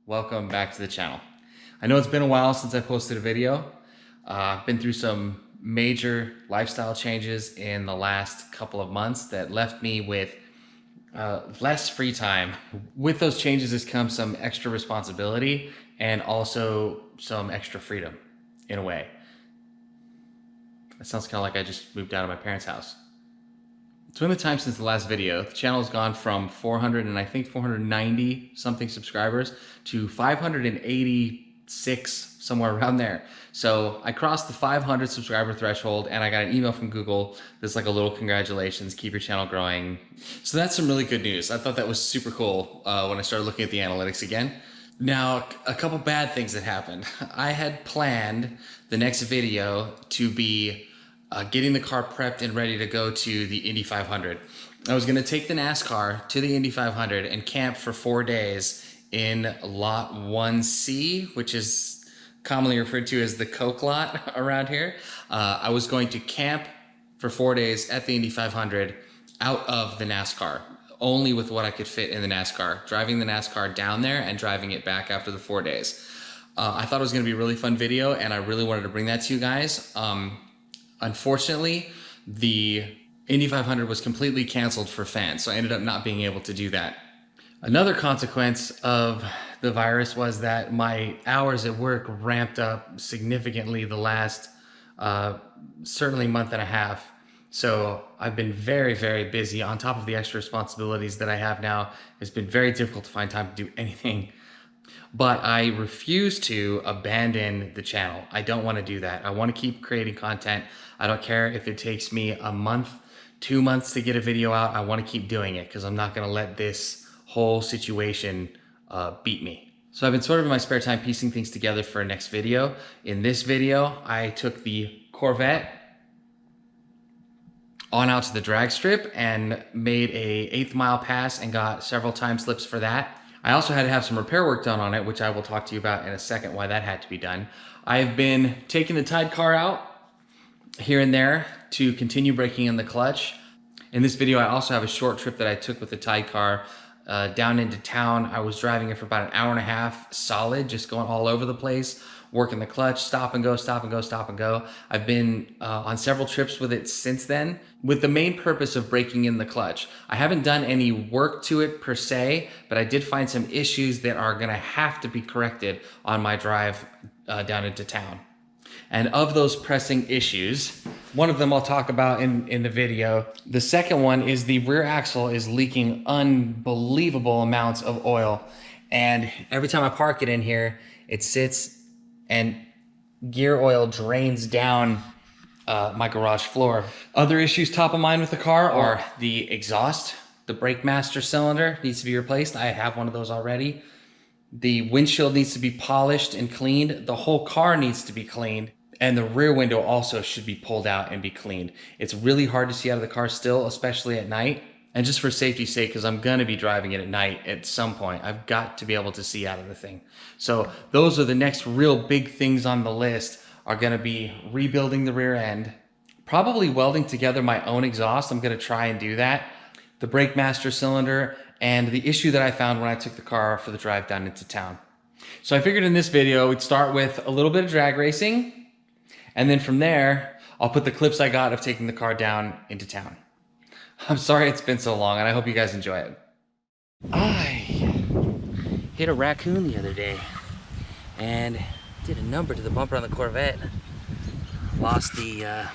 welcome back to the channel. I know it's been a while since I posted a video. I've been through some major lifestyle changes in the last couple of months that left me with less free time. With those changes has come some extra responsibility and also some extra freedom in a way. It sounds kind of like I just moved out of my parents' house. So in the time since the last video, the channel has gone from 490 something subscribers to 586, somewhere around there. So I crossed the 500 subscriber threshold and I got an email from Google that's like a little congratulations, keep your channel growing. So that's some really good news. I thought that was super cool when I started looking at the analytics again. Now, a couple bad things that happened. I had planned the next video to be getting the car prepped and ready to go to the Indy 500. I was going to take the NASCAR to the Indy 500 and camp for 4 days in lot 1C, which is commonly referred to as the Coke lot around here. I was going to camp for 4 days at the Indy 500 out of the NASCAR, only with what I could fit in the NASCAR, driving the NASCAR down there and driving it back after the 4 days. I thought it was going to be a really fun video and I really wanted to bring that to you guys. Unfortunately, the Indy 500 was completely canceled for fans, so I ended up not being able to do that. Another consequence of the virus was that my hours at work ramped up significantly the last certainly month and a half. So I've been very, very busy on top of the extra responsibilities that I have now. It's been very difficult to find time to do anything. But I refuse to abandon the channel. I don't want to do that. I want to keep creating content. I don't care if it takes me a month, 2 months to get a video out. I want to keep doing it because I'm not going to let this whole situation beat me. So I've been sort of in my spare time piecing things together for a next video. In this video, I took the Corvette on out to the drag strip and made a 1/8 mile pass and got several time slips for that. I also had to have some repair work done on it, which I will talk to you about in a second why that had to be done. I've been taking the Tide car out here and there to continue breaking in the clutch. In this video, I also have a short trip that I took with the Tide car down into town. I was driving it for about an hour and a half solid, just going all over the place, working the clutch, stop and go, stop and go, stop and go. I've been on several trips with it since then with the main purpose of breaking in the clutch. I haven't done any work to it per se, but I did find some issues that are gonna have to be corrected on my drive down into town. And of those pressing issues, one of them I'll talk about in the video. The second one is the rear axle is leaking unbelievable amounts of oil. And every time I park it in here, it sits and gear oil drains down my garage floor. Other issues top of mind with the car are the exhaust. The brake master cylinder needs to be replaced. I have one of those already. The windshield needs to be polished and cleaned. The whole car needs to be cleaned. And the rear window also should be pulled out and be cleaned. It's really hard to see out of the car still, especially at night. And just for safety's sake, because I'm gonna be driving it at night at some point, I've got to be able to see out of the thing. So those are the next real big things on the list, are gonna be rebuilding the rear end, probably welding together my own exhaust. I'm gonna try and do that. The brake master cylinder, and the issue that I found when I took the car for the drive down into town. So I figured in this video, we'd start with a little bit of drag racing, and then from there, I'll put the clips I got of taking the car down into town. I'm sorry it's been so long, and I hope you guys enjoy it. I hit a raccoon the other day and did a number to the bumper on the Corvette. Lost the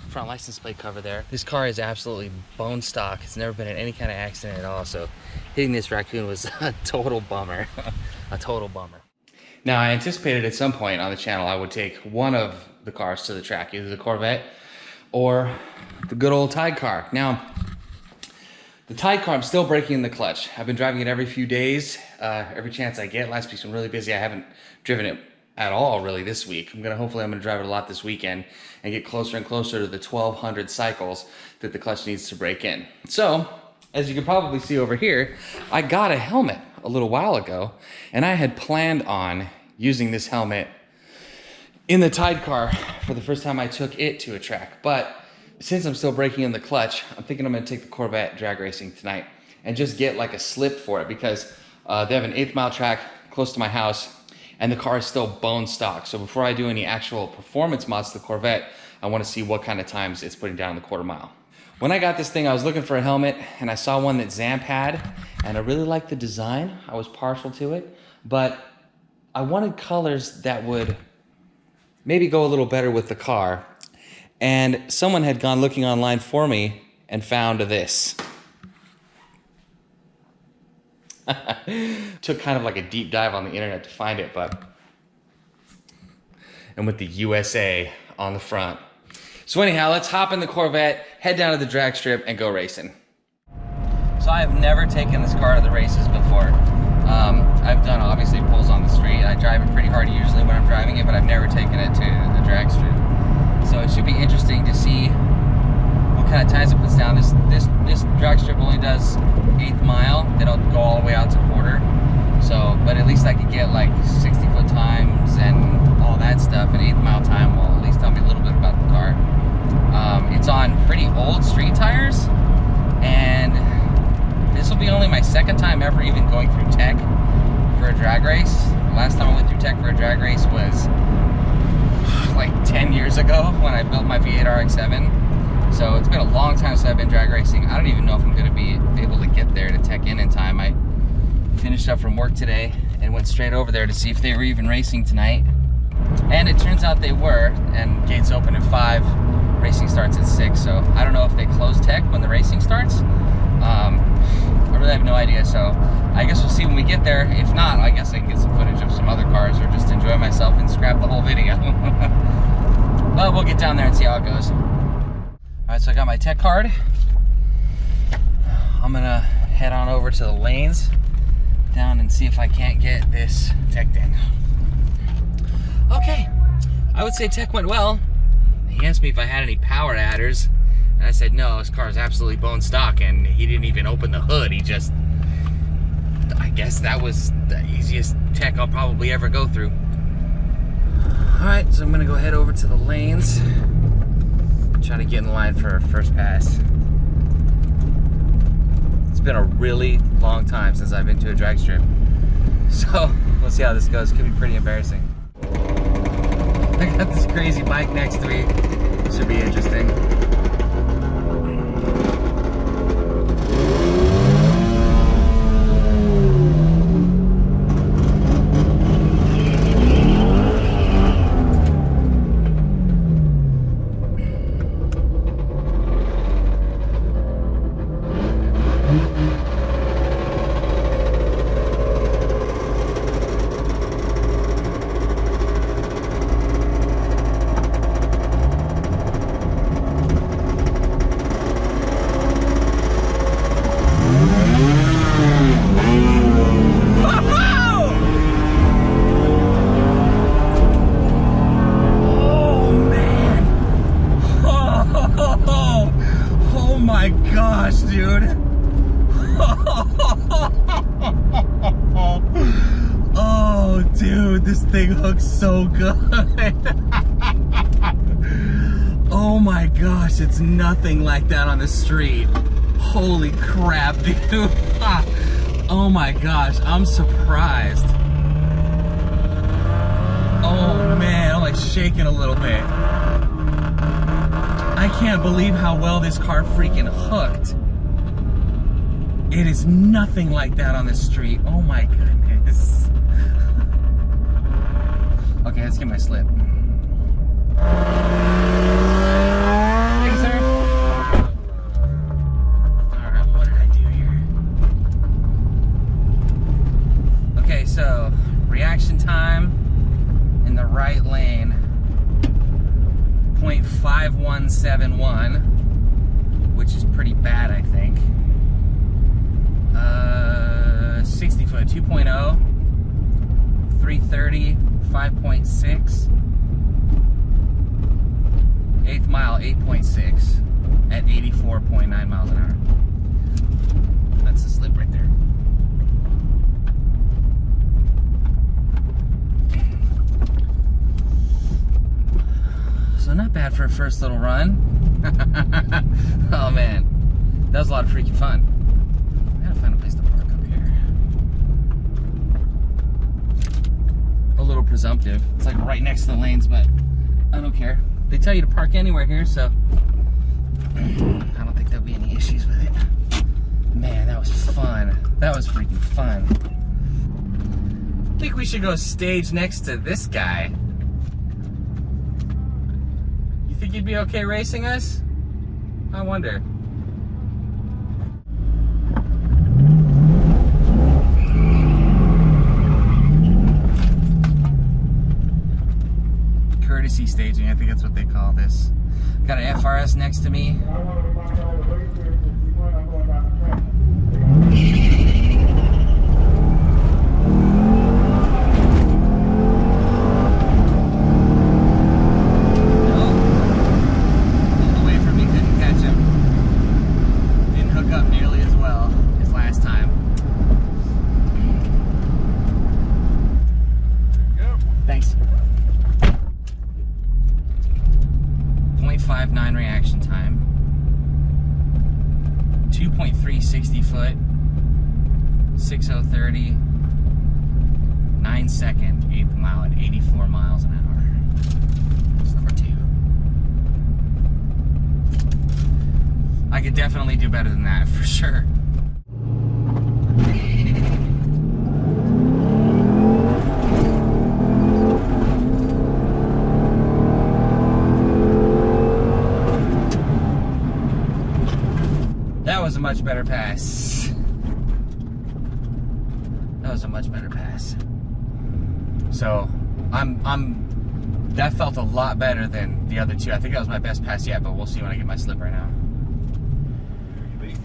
front license plate cover there. This car is absolutely bone stock. It's never been in any kind of accident at all, so hitting this raccoon was a total bummer. A total bummer. Now, I anticipated at some point on the channel I would take one of the cars to the track, either the Corvette or the good old Tide car. Now, the Tide car, I'm still breaking in the clutch. I've been driving it every few days, every chance I get. Last week's been really busy. I haven't driven it at all really this week. Hopefully I'm gonna drive it a lot this weekend and get closer and closer to the 1,200 cycles that the clutch needs to break in. So, as you can probably see over here, I got a helmet a little while ago, and I had planned on using this helmet in the Tide car for the first time I took it to a track. But since I'm still breaking in the clutch, I'm thinking I'm gonna take the Corvette drag racing tonight and just get like a slip for it, because They have an 1/8 mile track close to my house, and the car is still bone stock. So before I do any actual performance mods to the Corvette, I want to see what kind of times it's putting down the 1/4 mile. When I got this thing, I was looking for a helmet, and I saw one that Zamp had, and I really liked the design. I was partial to it, but I wanted colors that would maybe go a little better with the car. And someone had gone looking online for me and found this. Took kind of like a deep dive on the internet to find it, and with the USA on the front. So anyhow, let's hop in the Corvette, head down to the drag strip, and go racing. So I have never taken this car to the races before. I've done obviously pulls on the street. I drive it pretty hard usually when I'm driving it, but I've never taken it to the drag strip. So it should be interesting to see what kind of times it puts down. This drag strip only does 1/8 mile. They don't go all the way out to 1/4. So, but at least I could get like 60-foot times and all that stuff. An 1/8 mile time will at least tell me a little bit about the car. It's on pretty old street tires, and this will be only my second time ever even going through tech for a drag race. The last time I went through tech for a drag race was like 10 years ago when I built my V8 RX-7. So it's been a long time since I've been drag racing. I don't even know if I'm gonna be able to get there to tech in time. I finished up from work today and went straight over there to see if they were even racing tonight. And it turns out they were, and gates open at 5, racing starts at 6. So I don't know if they close tech when the racing starts. I really have no idea, so I guess we'll see when we get there. If not, I guess I can get some footage of some other cars or just enjoy myself and scrap the whole video. But we'll get down there and see how it goes. Alright, so I got my tech card. I'm gonna head on over to the lanes down and see if I can't get this teched in. Okay, I would say tech went well. He asked me if I had any power adders, and I said no, his car is absolutely bone stock, and he didn't even open the hood. He just, I guess that was the easiest tech I'll probably ever go through. Alright, so I'm gonna go head over to the lanes, try to get in line for our first pass. It's been a really long time since I've been to a drag strip, so we'll see how this goes. Could be pretty embarrassing. I got this crazy bike next to me. Should be interesting. Dude, this thing hooks so good. Oh my gosh, it's nothing like that on the street. Holy crap, dude. Oh my gosh, I'm surprised. Oh man, I'm like shaking a little bit. I can't believe how well this car freaking hooked. It is nothing like that on the street. Oh my goodness. Okay, let's get my slip. Thank you, sir. Alright, what did I do here? Okay, so reaction time in the right lane, 0.5171, which is pretty bad, I think. 60 foot, 2.0, 330, 5.6, 1/8 mile, 8.6 at 84.9 miles an hour. That's the slip right there. So not bad for a first little run. Oh man, that was a lot of freaking fun. I gotta find a place to park up here. presumptive. It's like right next to the lanes, but I don't care. They tell you to park anywhere here, so I don't think there'll be any issues with it. Man, that was fun. That was freaking fun. I think we should go stage next to this guy. You think you'd be okay racing us? I wonder. Courtesy staging, I think that's what they call this. Got an FRS next to me. Thanks. 0.59 reaction time. 2.3 60 foot. 6030. 9 second 8th mile at 84 miles an hour. That's number 2. I could definitely do better than that for sure. That was a much better pass. That was a much better pass. So, that felt a lot better than the other two. I think that was my best pass yet, but we'll see when I get my slip right now.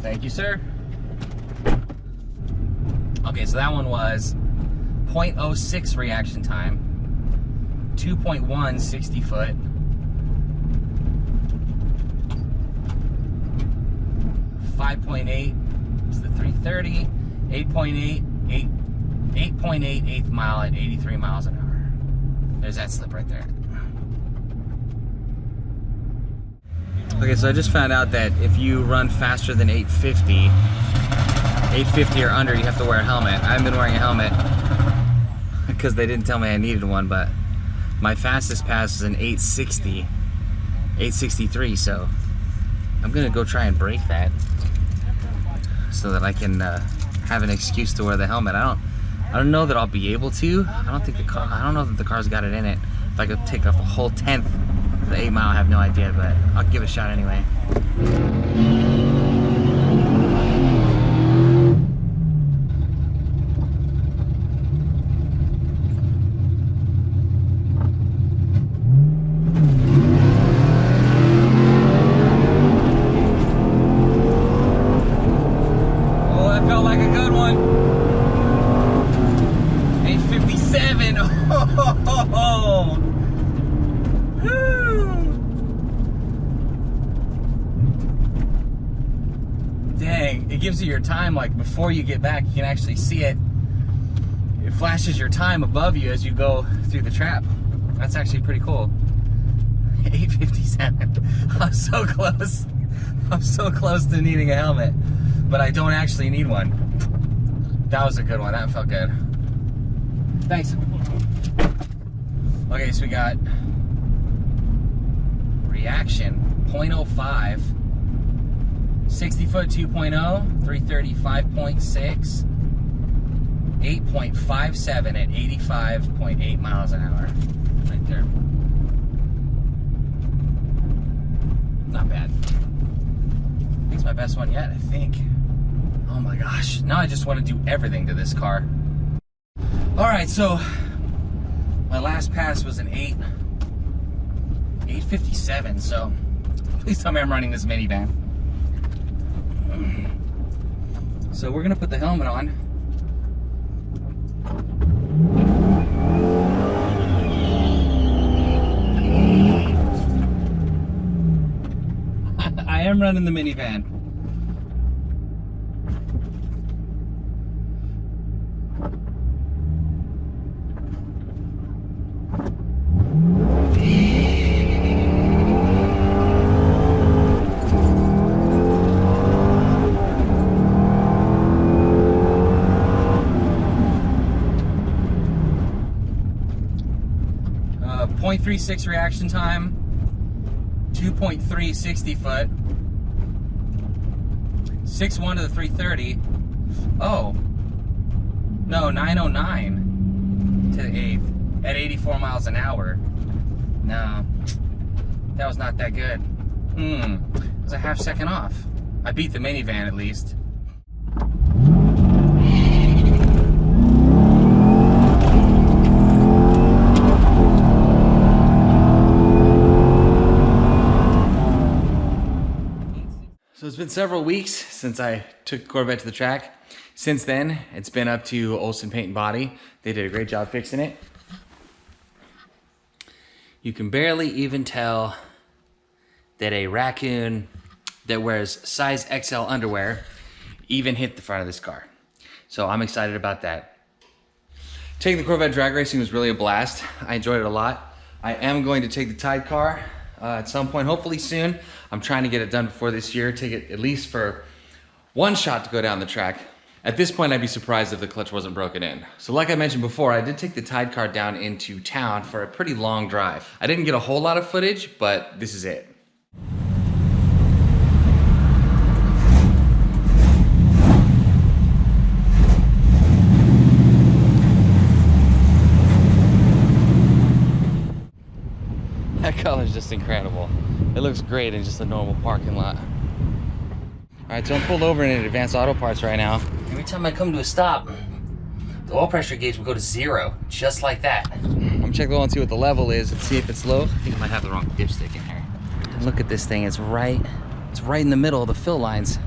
Thank you, sir. Okay, so that one was 0.06 reaction time, 2.1 60 foot, 5.8 is the 330, 8.8 8th mile at 83 miles an hour. There's that slip right there. Okay, so I just found out that if you run faster than 850 or under, you have to wear a helmet. I haven't been wearing a helmet because they didn't tell me I needed one, but my fastest pass is an 863, so I'm gonna go try and break that so that I can have an excuse to wear the helmet. I don't know that I'll be able to. I don't know that the car's got it in it. If I could take off a whole 10th of the 8 mile, I have no idea, but I'll give it a shot anyway. Dang, it gives you your time, like before you get back, you can actually see it. It flashes your time above you as you go through the trap. That's actually pretty cool. 8:57. I'm so close. I'm so close to needing a helmet, but I don't actually need one. That was a good one. That felt good. Thanks. Okay, so we got reaction 0.05, 60 foot 2.0, 330 5.6, 8.57 at 85.8 miles an hour. Right there. Not bad. I think it's my best one yet, I think. Oh my gosh. Now I just want to do everything to this car. Alright, so my last pass was an 8:57, so please tell me I'm running this minivan. So we're gonna put the helmet on. I am running the minivan. 0.36 reaction time, 2.3 60 foot, 6.1 to the 330. Oh, no, 909 to the 8th at 84 miles an hour. No, that was not that good. It was a half second off. I beat the minivan at least. So it's been several weeks since I took the Corvette to the track. Since then, it's been up to Olsen Paint and Body. They did a great job fixing it. You can barely even tell that a raccoon that wears size XL underwear even hit the front of this car. So I'm excited about that. Taking the Corvette drag racing was really a blast. I enjoyed it a lot. I am going to take the Tide car at some point, hopefully soon. I'm trying to get it done before this year, take it at least for one shot to go down the track. At this point, I'd be surprised if the clutch wasn't broken in. So like I mentioned before, I did take the Tide car down into town for a pretty long drive. I didn't get a whole lot of footage, but this is it. That color is just incredible. It looks great in just a normal parking lot. All right, so I'm pulled over in Advanced Auto Parts right now. Every time I come to a stop, the oil pressure gauge will go to 0, just like that. I'm gonna check the oil and see what the level is and see if it's low. I think I might have the wrong dipstick in here. Look at this thing, it's right in the middle of the fill lines.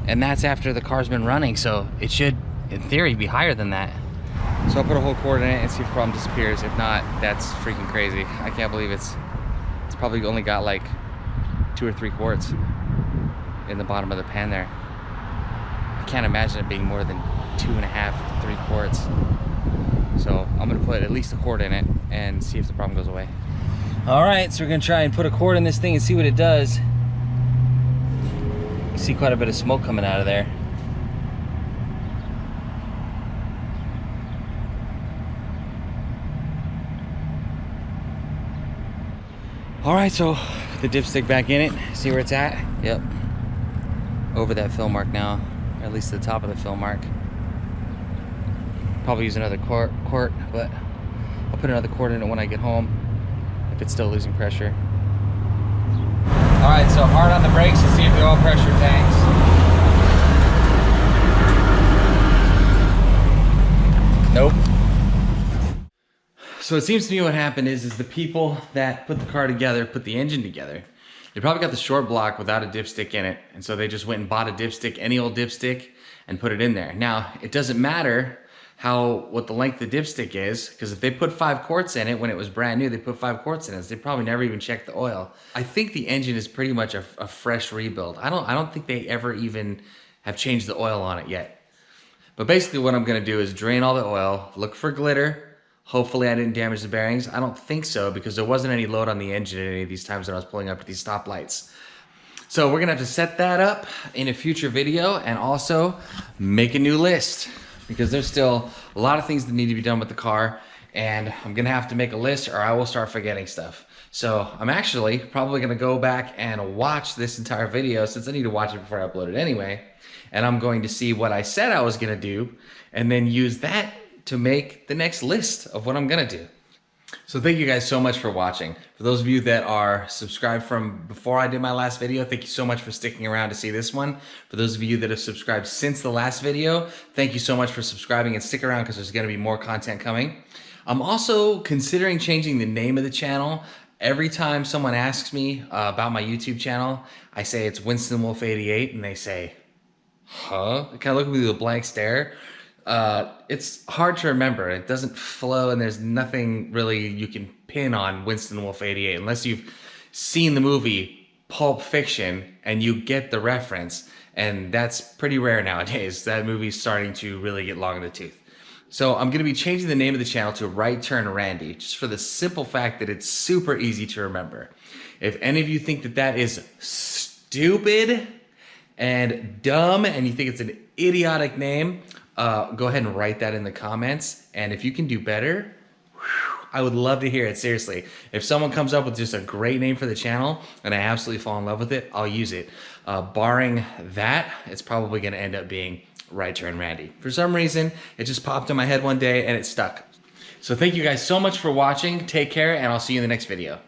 And that's after the car's been running, so it should, in theory, be higher than that. So I'll put a whole quart in it and see if the problem disappears. If not, that's freaking crazy. I can't believe it's probably only got like 2 or 3 quarts in the bottom of the pan there. I can't imagine it being more than 2.5 to 3 quarts. So I'm gonna put at least a quart in it and see if the problem goes away. All right, so we're gonna try and put a quart in this thing and see what it does. You see quite a bit of smoke coming out of there. All right, so put the dipstick back in it, see where it's at. Yep, over that fill mark now, or at least the top of the fill mark. Probably use another quart, but I'll put another quart in it when I get home if it's still losing pressure. All right, so hard on the brakes to see if the oil pressure tanks. Nope. So it seems to me what happened is the people that put the car together, put the engine together, they probably got the short block without a dipstick in it. And so they just went and bought a dipstick, any old dipstick, and put it in there. Now, it doesn't matter what the length of the dipstick is, because if they put 5 quarts in it when it was brand new, they put 5 quarts in it. So they probably never even checked the oil. I think the engine is pretty much a fresh rebuild. I don't think they ever even have changed the oil on it yet. But basically what I'm gonna do is drain all the oil, look for glitter. Hopefully I didn't damage the bearings. I don't think so, because there wasn't any load on the engine at any of these times that I was pulling up to these stoplights. So we're gonna have to set that up in a future video and also make a new list, because there's still a lot of things that need to be done with the car, and I'm gonna have to make a list or I will start forgetting stuff. So I'm actually probably gonna go back and watch this entire video, since I need to watch it before I upload it anyway, and I'm going to see what I said I was gonna do and then use that to make the next list of what I'm gonna do. So thank you guys so much for watching. For those of you that are subscribed from before I did my last video, thank you so much for sticking around to see this one. For those of you that have subscribed since the last video, thank you so much for subscribing, and stick around because there's gonna be more content coming. I'm also considering changing the name of the channel. Every time someone asks me about my YouTube channel, I say it's Winston Wolf 88, and they say, huh? They kind of look at me with a blank stare. It's hard to remember. It doesn't flow, and there's nothing really you can pin on Winston Wolf 88 unless you've seen the movie Pulp Fiction and you get the reference, and that's pretty rare nowadays. That movie's starting to really get long in the tooth. So I'm going to be changing the name of the channel to RightTurnRandy, just for the simple fact that it's super easy to remember. If any of you think that that is stupid and dumb and you think it's an idiotic name, go ahead and write that in the comments. And if you can do better, I would love to hear it, seriously. If someone comes up with just a great name for the channel and I absolutely fall in love with it, I'll use it. Barring that, it's probably gonna end up being Right Turn Randy. For some reason, it just popped in my head one day and it stuck. So thank you guys so much for watching. Take care, and I'll see you in the next video.